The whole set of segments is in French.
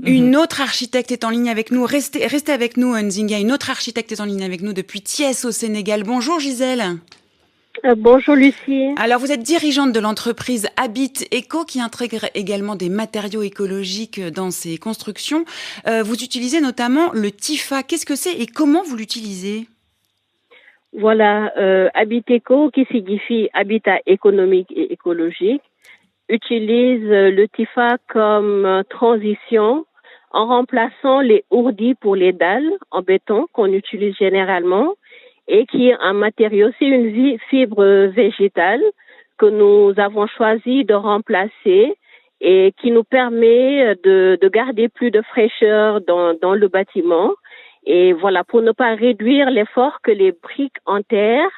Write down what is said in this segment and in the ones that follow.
Une autre architecte est en ligne avec nous. Restez avec nous, Nzinga. Une autre architecte est en ligne avec nous depuis Thiès au Sénégal. Bonjour Gisèle. Bonjour Lucie. Alors vous êtes dirigeante de l'entreprise Habit Eco qui intègre également des matériaux écologiques dans ses constructions. Vous utilisez notamment le TIFA. Qu'est-ce que c'est et comment vous l'utilisez ? Voilà, Habiteco, qui signifie habitat économique et écologique, utilise le TIFA comme transition en remplaçant les ourdis pour les dalles en béton qu'on utilise généralement et qui est un matériau, c'est une fibre végétale que nous avons choisi de remplacer et qui nous permet de garder plus de fraîcheur dans le bâtiment. Et voilà, pour ne pas réduire l'effort que les briques en terre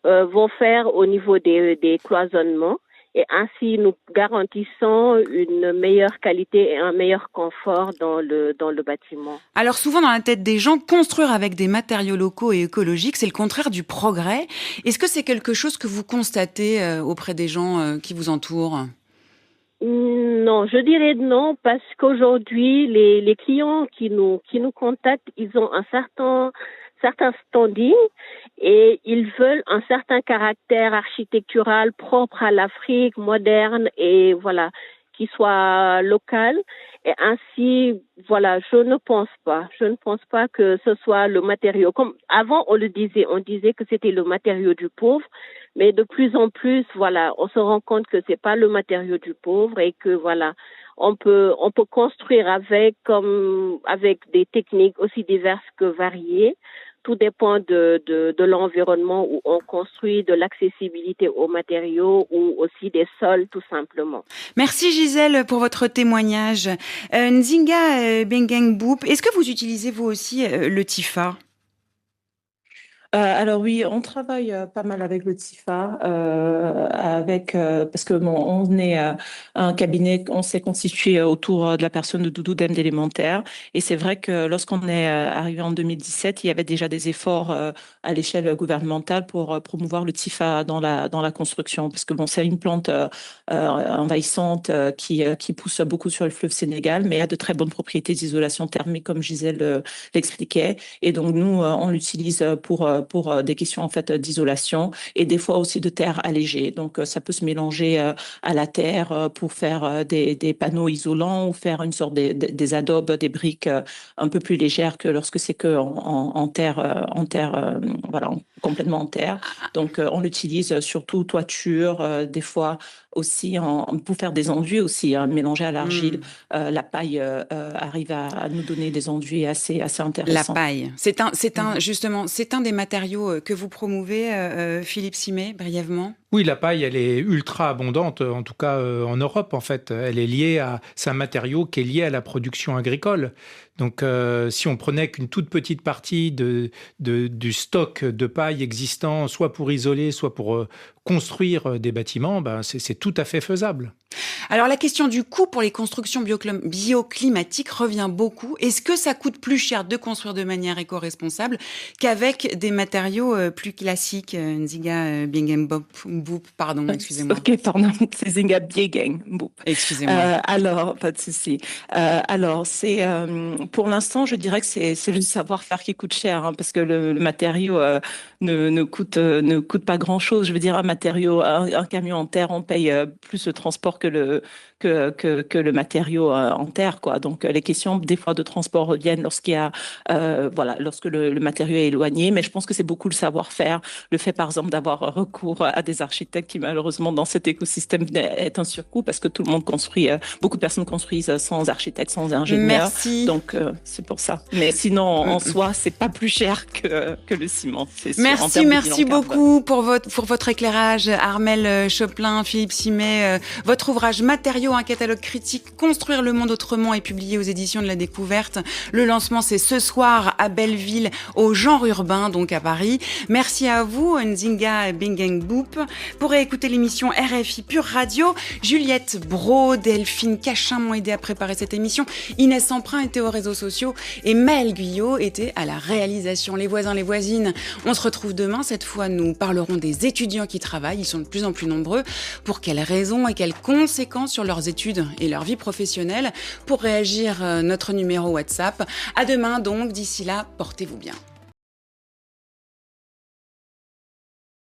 vont faire au niveau des cloisonnements. Et ainsi, nous garantissons une meilleure qualité et un meilleur confort dans le bâtiment. Alors souvent dans la tête des gens, construire avec des matériaux locaux et écologiques, c'est le contraire du progrès. Est-ce que c'est quelque chose que vous constatez auprès des gens qui vous entourent ? Non, je dirais non, parce qu'aujourd'hui, les clients qui nous contactent, ils ont un certain standing et ils veulent un certain caractère architectural propre à l'Afrique, moderne et voilà, qui soit local. Et ainsi, voilà, je ne pense pas que ce soit le matériau. Comme avant, on disait que c'était le matériau du pauvre. Mais de plus en plus, voilà, on se rend compte que c'est pas le matériau du pauvre et que voilà, on peut construire avec des techniques aussi diverses que variées. Tout dépend de l'environnement où on construit, de l'accessibilité aux matériaux ou aussi des sols, tout simplement. Merci Gisèle pour votre témoignage. Nzinga Bengeng-Boub, est-ce que vous utilisez vous aussi le TIFA ? Alors oui, on travaille pas mal avec le TIFA, parce que bon, on est un cabinet, on s'est constitué autour de la personne de Doudou Dème d'élémentaire, et c'est vrai que lorsqu'on est arrivé en 2017, il y avait déjà des efforts à l'échelle gouvernementale pour promouvoir le TIFA dans la construction, parce que bon, c'est une plante envahissante qui pousse beaucoup sur le fleuve Sénégal, mais a de très bonnes propriétés d'isolation thermique, comme Gisèle l'expliquait, et donc nous on l'utilise pour des questions en fait d'isolation et des fois aussi de terre allégée. Donc ça peut se mélanger à la terre pour faire des panneaux isolants ou faire une sorte des adobes, des briques un peu plus légères que lorsque c'est que en terre, voilà, complètement en terre. Donc on l'utilise surtout toiture, des fois aussi pour faire des enduits aussi, hein, mélangé à l'argile. La paille arrive à nous donner des enduits assez intéressants. La paille, justement, c'est un des matériaux que vous promouvez, Philippe Simet, brièvement. Oui, la paille, elle est ultra abondante, en tout cas en Europe, en fait. C'est un matériau qui est lié à la production agricole. Donc, si on prenait qu'une toute petite partie du stock de paille existant, soit pour isoler, soit pour construire des bâtiments, c'est tout à fait faisable. Alors, la question du coût pour les constructions bioclimatiques revient beaucoup. Est-ce que ça coûte plus cher de construire de manière éco-responsable qu'avec des matériaux plus classiques, Nzinga Bengeng-Boub, pardon, excusez-moi. Ok, pardon, c'est Nzinga Bengeng-Boub. Excusez-moi. Alors, pas de souci. Alors, pour l'instant, je dirais que c'est le savoir-faire qui coûte cher, hein, parce que le matériau ne coûte pas grand-chose. Je veux dire, un camion en terre, on paye plus le transport que le matériau en terre, quoi. Donc les questions des fois de transport reviennent lorsqu'il y a lorsque le matériau est éloigné, mais je pense que c'est beaucoup le savoir-faire, le fait par exemple d'avoir recours à des architectes qui malheureusement dans cet écosystème est un surcoût parce que tout le monde construit, beaucoup de personnes construisent sans architecte, sans ingénieur. Merci. Donc c'est pour ça. Mais sinon en soi c'est pas plus cher que le ciment. Merci beaucoup pour votre éclairage, Armelle Choplin, Philippe Simet. Votre ouvrage Matériaux, un catalogue critique, Construire le monde autrement est publié aux éditions de la Découverte. Le lancement, c'est ce soir à Belleville, au Genre Urbain, donc à Paris. Merci à vous, Nzinga Bengeng-Boub. Pour écouter l'émission RFI Pure Radio, Juliette Brault, Delphine Cachin m'ont aidé à préparer cette émission. Inès Emprunt était aux réseaux sociaux et Maëlle Guyot était à la réalisation. Les voisins, les voisines, on se retrouve demain. Cette fois, nous parlerons des étudiants qui travaillent. Ils sont de plus en plus nombreux. Pour quelles raisons et quelles conséquences sur leurs leurs études et leur vie professionnelle. Pour réagir, notre numéro WhatsApp. À demain donc, d'ici là, portez-vous bien.